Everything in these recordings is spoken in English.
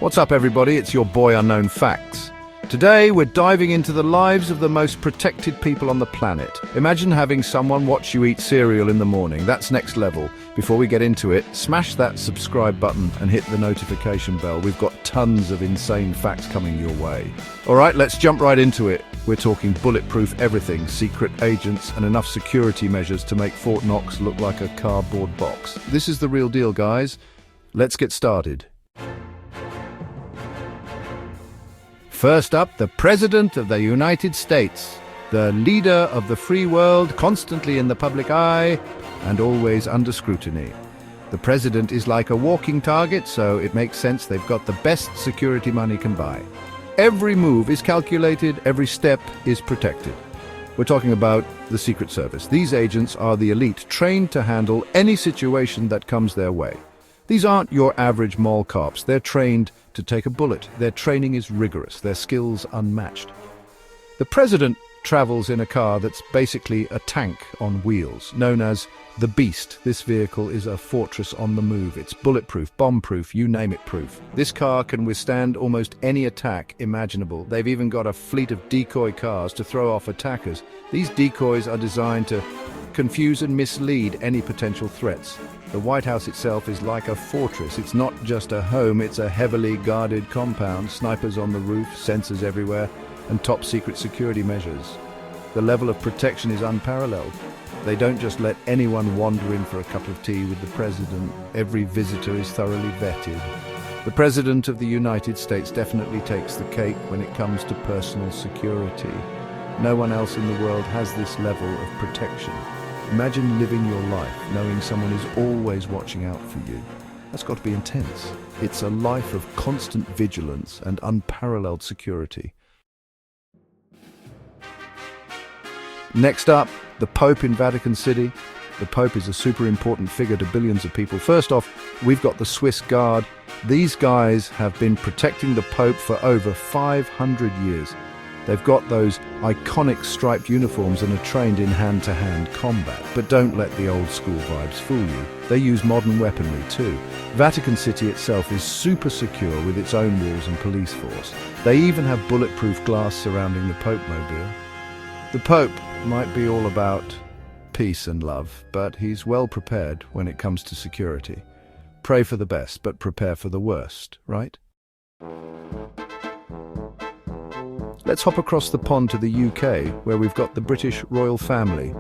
What's up, everybody? It's your boy Unknown Facts. Today, we're diving into the lives of the most protected people on the planet. Imagine having someone watch you eat cereal in the morning. That's next level. Before we get into it, smash that subscribe button and hit the notification bell. We've got tons of insane facts coming your way. All right, let's jump right into it. We're talking bulletproof everything, secret agents, and enough security measures to make Fort Knox look like a cardboard box. This is the real deal, guys. Let's get started. First up, the President of the United States, the leader of the free world, constantly in the public eye and always under scrutiny. The President is like a walking target, so it makes sense they've got the best security money can buy. Every move is calculated, every step is protected. We're talking about the Secret Service. These agents are the elite, trained to handle any situation that comes their way. These aren't your average mall cops. They're trained to take a bullet. Their training is rigorous, their skills unmatched. The President travels in a car that's basically a tank on wheels, known as the Beast. This vehicle is a fortress on the move. It's bulletproof, bomb-proof, you name it proof. This car can withstand almost any attack imaginable. They've even got a fleet of decoy cars to throw off attackers. These decoys are designed to confuse and mislead any potential threats. The White House itself is like a fortress. It's not just a home, it's a heavily guarded compound, snipers on the roof, sensors everywhere, and top secret security measures. The level of protection is unparalleled. They don't just let anyone wander in for a cup of tea with the President. Every visitor is thoroughly vetted. The President of the United States definitely takes the cake when it comes to personal security. No one else in the world has this level of protection. Imagine living your life knowing someone is always watching out for you. That's got to be intense. It's a life of constant vigilance and unparalleled security. Next up, the Pope in Vatican City. The Pope is a super important figure to billions of people. First off, we've got the Swiss Guard. These guys have been protecting the Pope for over 500 years. They've got those iconic striped uniforms and are trained in hand-to-hand combat. But don't let the old-school vibes fool you. They use modern weaponry too. Vatican City itself is super secure with its own walls and police force. They even have bulletproof glass surrounding the Pope-mobile. The Pope might be all about peace and love, but he's well prepared when it comes to security. Pray for the best, but prepare for the worst, right? Let's hop across the pond to the UK, where we've got the British royal family.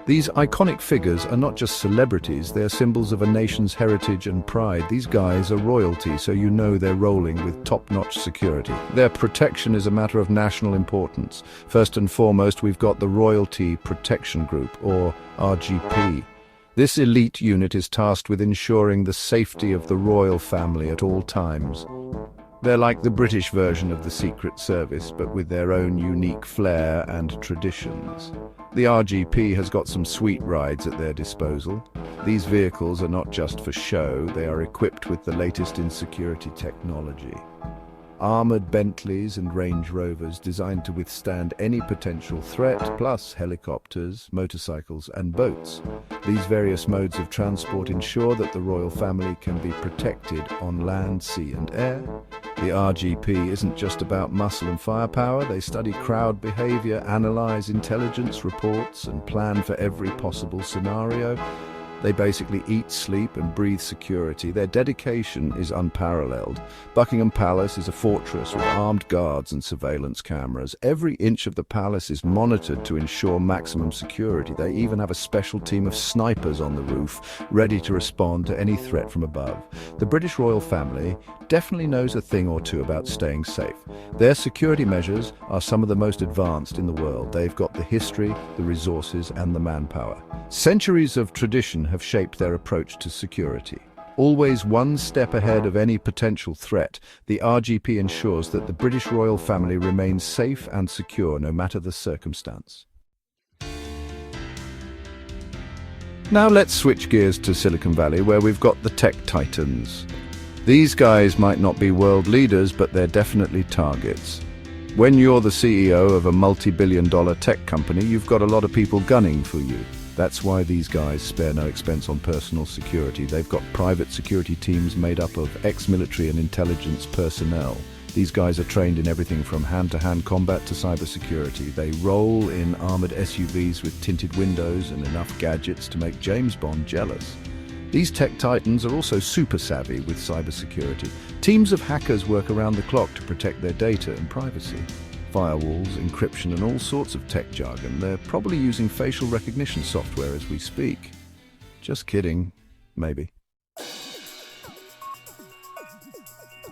These iconic figures are not just celebrities, they're symbols of a nation's heritage and pride. These guys are royalty, so you know they're rolling with top-notch security. Their protection is a matter of national importance. First and foremost, we've got the Royalty Protection Group, or RGP. This elite unit is tasked with ensuring the safety of the royal family at all times. They're like the British version of the Secret Service, but with their own unique flair and traditions. The RGP has got some sweet rides at their disposal. These vehicles are not just for show, they are equipped with the latest in security technology. Armoured Bentleys and Range Rovers designed to withstand any potential threat, plus helicopters, motorcycles and boats. These various modes of transport ensure that the royal family can be protected on land, sea and air. The RGP isn't just about muscle and firepower. They study crowd behavior, analyze intelligence reports and plan for every possible scenario. They basically eat, sleep and breathe security. Their dedication is unparalleled. Buckingham Palace is a fortress with armed guards and surveillance cameras. Every inch of the palace is monitored to ensure maximum security. They even have a special team of snipers on the roof, ready to respond to any threat from above. The British royal family definitely knows a thing or two about staying safe. Their security measures are some of the most advanced in the world. They've got the history, the resources and the manpower. Centuries of tradition have shaped their approach to security. Always one step ahead of any potential threat, the RGP ensures that the British royal family remains safe and secure no matter the circumstance. Now let's switch gears to Silicon Valley, where we've got the tech titans. These guys might not be world leaders, but they're definitely targets. When you're the CEO of a multi-billion-dollar tech company, you've got a lot of people gunning for you. That's why these guys spare no expense on personal security. They've got private security teams made up of ex-military and intelligence personnel. These guys are trained in everything from hand-to-hand combat to cybersecurity. They roll in armored SUVs with tinted windows and enough gadgets to make James Bond jealous. These tech titans are also super savvy with cybersecurity. Teams of hackers work around the clock to protect their data and privacy. Firewalls, encryption, and all sorts of tech jargon. They're probably using facial recognition software as we speak. Just kidding, maybe.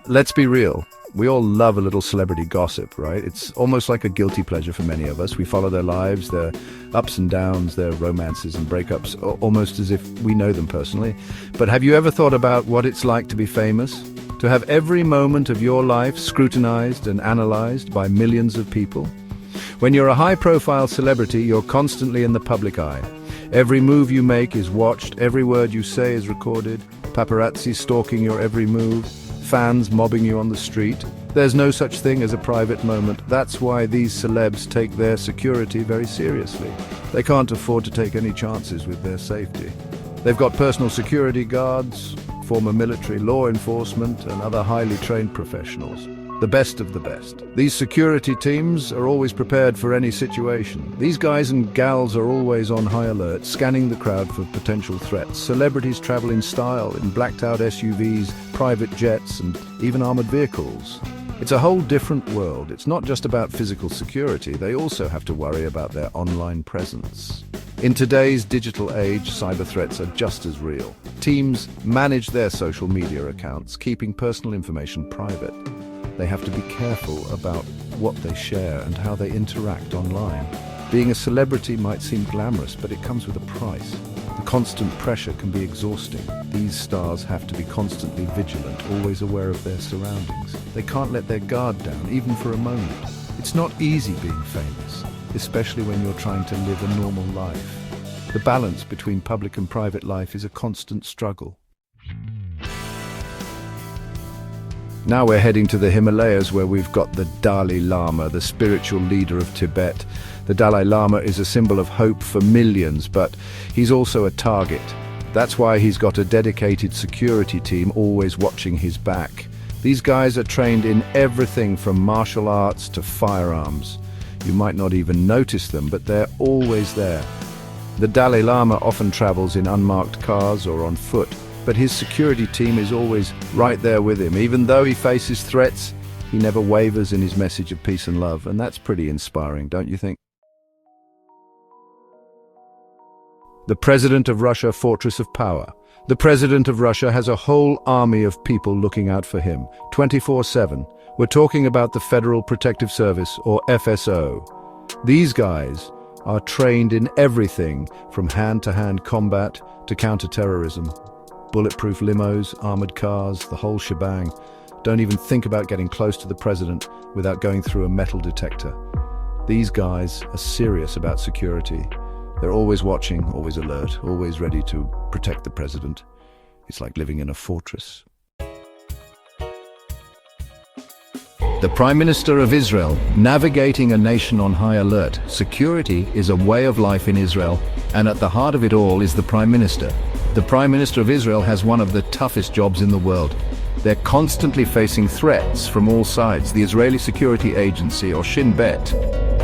Let's be real. We all love a little celebrity gossip, right? It's almost like a guilty pleasure for many of us. We follow their lives, their ups and downs, their romances and breakups, almost as if we know them personally. But have you ever thought about what it's like to be famous? To have every moment of your life scrutinized and analyzed by millions of people? When you're a high-profile celebrity, you're constantly in the public eye. Every move you make is watched, every word you say is recorded, paparazzi stalking your every move, fans mobbing you on the street. There's no such thing as a private moment. That's why these celebs take their security very seriously. They can't afford to take any chances with their safety. They've got personal security guards, former military, law enforcement, and other highly trained professionals. The best of the best. These security teams are always prepared for any situation. These guys and gals are always on high alert, scanning the crowd for potential threats. Celebrities travel in style, in blacked-out SUVs, private jets, and even armored vehicles. It's a whole different world. It's not just about physical security. They also have to worry about their online presence. In today's digital age, cyber threats are just as real. Teams manage their social media accounts, keeping personal information private. They have to be careful about what they share and how they interact online. Being a celebrity might seem glamorous, but it comes with a price. The constant pressure can be exhausting. These stars have to be constantly vigilant, always aware of their surroundings. They can't let their guard down, even for a moment. It's not easy being famous, especially when you're trying to live a normal life. The balance between public and private life is a constant struggle. Now we're heading to the Himalayas, where we've got the Dalai Lama, the spiritual leader of Tibet. The Dalai Lama is a symbol of hope for millions, but he's also a target. That's why he's got a dedicated security team always watching his back. These guys are trained in everything from martial arts to firearms. You might not even notice them, but they're always there. The Dalai Lama often travels in unmarked cars or on foot, but his security team is always right there with him. Even though he faces threats, he never wavers in his message of peace and love, and that's pretty inspiring, don't you think? The President of Russia, Fortress of Power. The President of Russia has a whole army of people looking out for him, 24/7. We're talking about the Federal Protective Service, or FSO. These guys are trained in everything from hand-to-hand combat to counter-terrorism. Bulletproof limos, armored cars, the whole shebang. Don't even think about getting close to the president without going through a metal detector. These guys are serious about security. They're always watching, always alert, always ready to protect the president. It's like living in a fortress. The Prime Minister of Israel, navigating a nation on high alert. Security is a way of life in Israel, and at the heart of it all is the Prime Minister. The Prime Minister of Israel has one of the toughest jobs in the world. They're constantly facing threats from all sides. The Israeli Security Agency, or Shin Bet,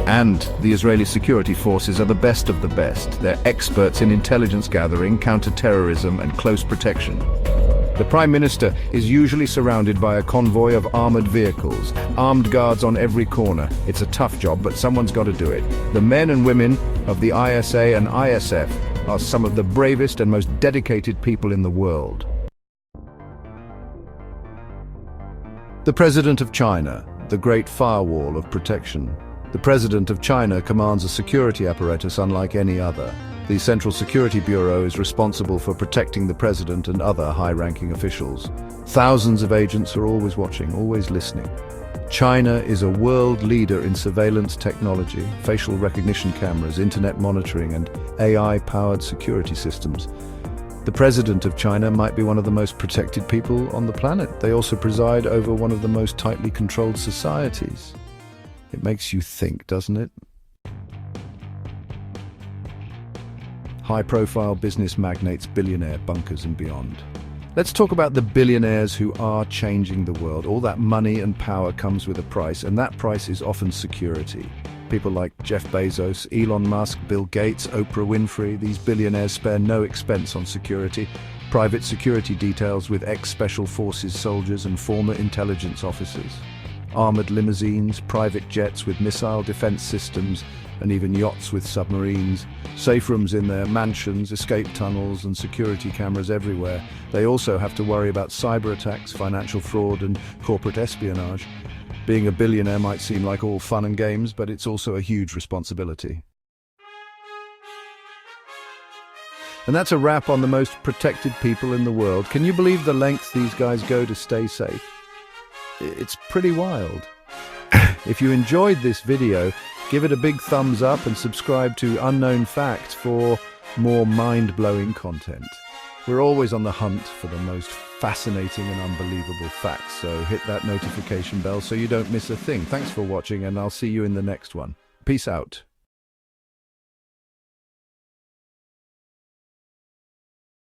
and the Israeli security forces are the best of the best. They're experts in intelligence gathering, counter-terrorism, and close protection. The Prime Minister is usually surrounded by a convoy of armored vehicles, armed guards on every corner. It's a tough job, but someone's got to do it. The men and women of the ISA and ISF are some of the bravest and most dedicated people in the world. The President of China, the great firewall of protection. The President of China commands a security apparatus unlike any other. The Central Security Bureau is responsible for protecting the president and other high-ranking officials. Thousands of agents are always watching, always listening. China is a world leader in surveillance technology, facial recognition cameras, internet monitoring, and AI-powered security systems. The president of China might be one of the most protected people on the planet. They also preside over one of the most tightly controlled societies. It makes you think, doesn't it? high-profile business magnates, billionaire bunkers and beyond. Let's talk about the billionaires who are changing the world. All that money and power comes with a price, and that price is often security. People like Jeff Bezos, Elon Musk, Bill Gates, Oprah Winfrey, these billionaires spare no expense on security. Private security details with ex-special forces soldiers and former intelligence officers. Armored limousines, private jets with missile defense systems, and even yachts with submarines. Safe rooms in their mansions, escape tunnels, and security cameras everywhere. They also have to worry about cyber attacks, financial fraud, and corporate espionage. Being a billionaire might seem like all fun and games, but it's also a huge responsibility. And that's a wrap on the most protected people in the world. Can you believe the lengths these guys go to stay safe? It's pretty wild. If you enjoyed this video, give it a big thumbs up and subscribe to Unknown Facts for more mind-blowing content. We're always on the hunt for the most fascinating and unbelievable facts, so hit that notification bell so you don't miss a thing. Thanks for watching, and I'll see you in the next one. Peace out.